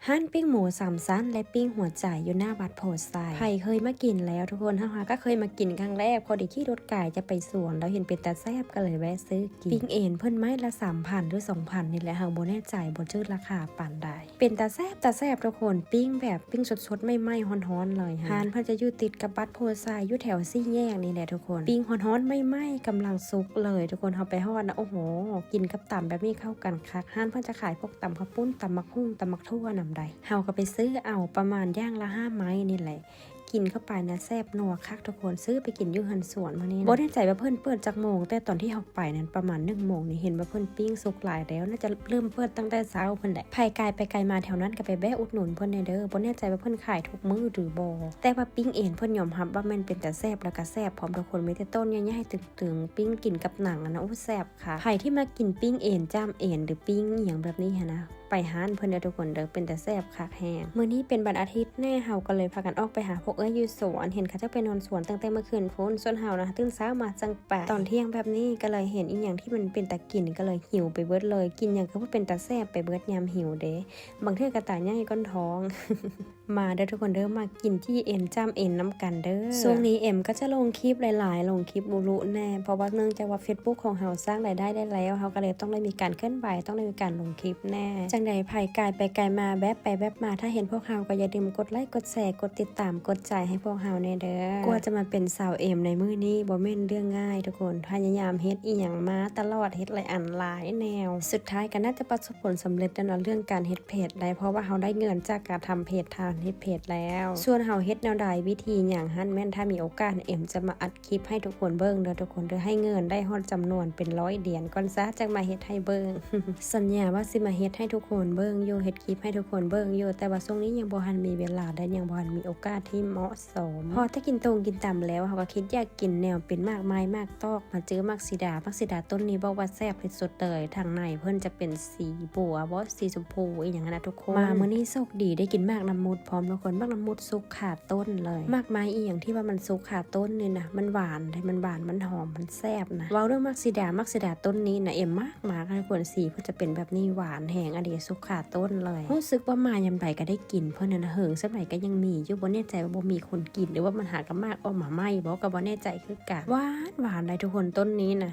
ห้านปิ้งหมูสามชั้นและปิ้งหัวใจอยู่หน้าวัดโพธิ์ไซใครเคยมากินแล้วทุกคนก็เคยมากินครั้งแรกพอดีขี่รถไก่จะไปสวนแล้วเห็นเป็นตาแซบก็เลยแวะซื้อกินปิ้งเอ็นเพิ่นไม้ละ 3,000 หรือ 2,000 นี่แหละบ่แน่ใจบ่ชื่อราคาปานใดเป็นตาแซบทุกคนปิ้งแบบปิ้งสดๆไม่ไหม้ฮ้อนๆเลยร้านเพิ่นจะอยู่ติดกับวัดโพธิ์ไซอยู่แถวซี่แยกนี่แหละทุกคนปิ้งฮ้อนๆไม่ไหม้กำลังสุกเลยทุกคนเฮาไปฮอดนะโอ้โหกินกับตำแบบนี้เข้ากันคักร้านเพิ่นจะขายพวกตำข้าวปุ้นตำมักหุ่งตำมักทั่วนำใดเฮาก็ไปซื้อเอาประมาณย่างละ5 ไม้นี่แหละกินเข้าไปนะแซ่บนัวคักทุกคนซื้อไปกินอยู่หันสวนมานี่บ่แน่ใจว่าเพิ่นเปิดจักโมงแต่ตอนที่เฮาไปนั้นประมาณ1 โมงนี่เห็นว่าเพิ่นปิ้งสุกหลายแล้วน่าจะเริ่มเปิดตั้งแต่เช้าเพิ่นแหละไผไกลไปไกลมาแถวนั้นก็ไปแวะอุดหนุนเพิ่นเด้อบ่แน่ใจว่าเพิ่นขายทุกมื้อหรือบ่แต่ว่าปิ้งเองเพิ่นยอมรับว่ามันเป็นแต่แซ่บแล้วก็แซ่บพร้อมทุกคนมีแต่ต้นใหญ่ๆตึงๆปิ้งกินกับหนังนะโอ้แซ่บค่ะใครที่มากินปิ้งเองจ้ามเองหรือปิ้งอีหยังแบบนี้นะไปห้านเพิ่นเด้อทุกคนเด้อเป็นแต่แซ่บคักแฮงมื้อนี้เป็นวันอาทิตย์แน่เฮาก็เลยพากันออกไปหาพวกอยู่สวนเห็นเขาจะไปนอนสวนตั้งแต่เมื่อคืนพุ่นส่วนเฮานะตื่นเช้ามาจังแปะตอนเที่ยงแบบนี้ก็เลยเห็นอีหยังที่มันเป็นตะกินก็เลยหิวไปเบิดเลยกินหยังก็เป็นตะแซ่บไปเบิดยามหิวเด้บางเทื่อกระต่ายใหญ่ก้นท้อง มาเด้อทุกคนเด้อมากินที่เอ็นจ้ามเอ็นน้ำกันเด้อช่วงนี้เอ็มก็จะลงคลิปหลายๆลงคลิปบุรุแน่เพราะว่าเนื่องจากว่า Facebook ของเฮาสร้างรายได้แล้วเฮาก็เลยต้องได้มีการเคลื่อนไหวต้องได้มีการลงคลิปแน่จังใดไผไกลไปไกลมาแวบไปแวบมาถ้าเห็นพวกเฮาก็อย่าลืมกดไลค์กดแชร์กดติดตามกดใจให้พวกเฮาแน่เด้อกว่าจะมาเป็นสาวเอ็มในมื้อนี้บ่แม่นเรื่องง่ายทุกคนพยายามเฮ็ดอีหยังมาตลอดเฮ็ดหลายอันหลายแนวสุดท้ายก็น่าจะประสบผลสำเร็จในเรื่องการเฮ็ดเพจได้เพราะว่าเฮาได้เงินจากการทำเพจทางเฮ็ดเพจแล้วส่วนเฮาเฮ็ดแนวใดวิธีหยังหั่นแม่นถ้ามีโอกาสเอ็มจะมาอัดคลิปให้ทุกคนเบิ่งเด้อทุกคนเด้อให้เงินได้ฮอดจำนวนเป็น100 เหรียญก่อนซะจังมาเฮ็ดให้เบิ่ง สัญญาว่าสิมาเฮ็ดให้ทุกคนเบิ่งอยู่เฮ็ดคลิปให้ทุกคนเบิ่งอยู่แต่ว่าช่วงนี้ยังบ่ทันมีเวลาได้ยังบ่ทันมีโอกาสที่เหมาะสมพอถ้ากินตรงกินตำแล้วเฮาก็คิดอยากกินแนวเป็นมากไม้มากตอกมาเจอมักสีดต้นนี้บอกว่าแซ่บที่สุดเลยทางในเพิ่นจะเป็นสีบัวบ่สีชมพูอีหยังนะทุกคนมามื้อนี้โชคดีได้กินมากน้ำมุดพร้อมทุกคนมากน้ำมุดสุกขาต้นเลยมากไม้อีหยังที่ว่ามันสุกขาต้นนี่นะมันหวานมันหอมมันแซ่บนะเว้าเรื่องมักสีดาต้นนี้นะเอ็มมากทุกคนสีเพิ่นจะเป็นแบบนี้หวานแห้งอดีสุกขาต้นเลยรู้สึกว่ามายามใดก็ได้กินเพิ่นนะเหิงสมัยก็ยังมีอยู่บ่แน่ใจว่าบ่มีคนกินหรือว่ามันหากันมากออกมาไม่บ่ก็บ่แน่ใจคือกันหวานเลยทุกคนต้นนี้นะ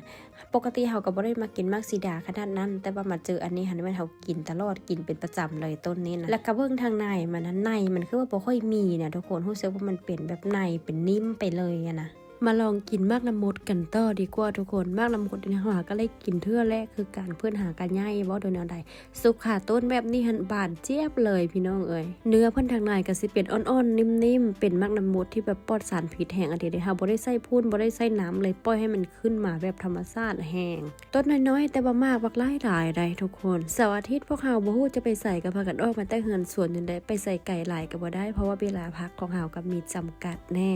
ปกติเฮาก็บ่ได้มากินมักสีดาขนาดนั้นแต่ว่ามาเจออันนี้หันแม่นเฮากินตลอดกินเป็นประจำเลยต้นนี้นะแล้วก็เบิ่งทางในมันคือว่าบ่ค่อยมีนะทุกคนรู้สึกว่ามันเป็นแบบในเป็นนิ่มไปเลยอะนะมาลองกินมากน้ำมดกันต่อดีกว่าทุกคนมากน้ำมดในหาก็เลยกินเทื่อแรกคือการเพื่อนหากันง่ายบ่โดยแนวใดสุกขาต้นแบบนี้หันบานเจี๊ยบเลยพี่น้องเอ้ยเนื้อเพิ่นทางในก็สิเป็นอ่อนๆนิ่มๆเป็นมากน้ำมดที่แบบปลอดสารพิษแห้งอันเดียวเลยค่ะบ่ได้ใส่พูนบ่ได้ใส่น้ำเลยปล่อยให้มันขึ้นมาแบบธรรมชาติแห้งต้นน้อยๆแต่บ่มากบักหลายได้ทุกคนเสาร์อาทิตย์พวกเฮาบ่ฮู้จะไปใส่กับพากันออกมาแต่เฮือนสวนจนได้ไปใส่ไก่หลายก็บ่ได้เพราะว่าเวลาพักของเฮาก็มีจำกัดแน่